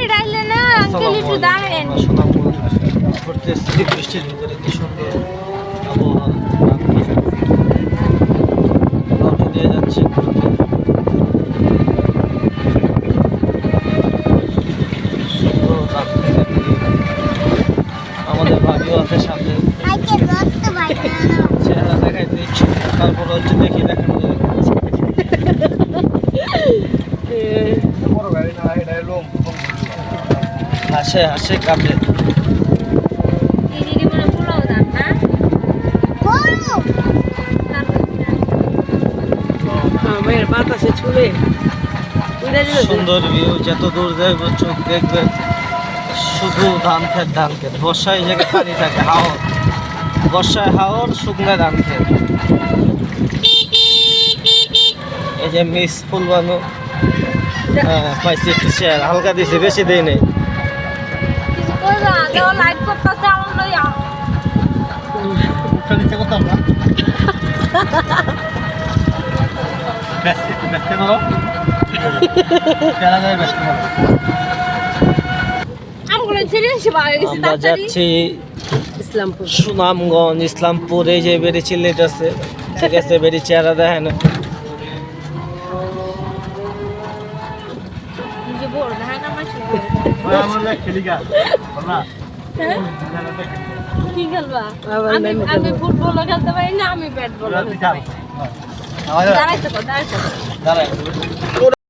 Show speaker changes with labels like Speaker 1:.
Speaker 1: ডাইলে না আঙ্কেল একটু দাঁড়ান
Speaker 2: করতেছি বৃষ্টির ভিতরে কি সুন্দর আবহাওয়া লঞ্চ দিয়ে যাচ্ছি আমাদের ভাবিও আছে সামনে চেহারা দেখাইতে ইচ্ছে তারপর হচ্ছে দেখি দেখানো যায় হাসে হাসে কাঁপে
Speaker 3: বাতাসে ছুলে
Speaker 2: সুন্দর ভিউ যত দূর যাইব চোখ দেখবে শুধু ধান ক্ষেত বর্ষায় জায়গায় পানি থাকে হাওর বর্ষায় হাওর শুকনো ধান ক্ষেত এই যে মিস ফুলবানু পাইছি একটু শেয়ার হালকা দিছি বেশি দেই নেই আমরা যাচ্ছি
Speaker 3: ইসলামপুর
Speaker 2: সুনামগঞ্জ ইসলামপুর এই যে বেড়ি চিল্লিট আছে ঠিক আছে বেড়ি চেহারা দেখে না
Speaker 1: কি খেলবা আমি ফুটবল খেলতে পারি না আমি ব্যাট বল
Speaker 2: দাঁড়াই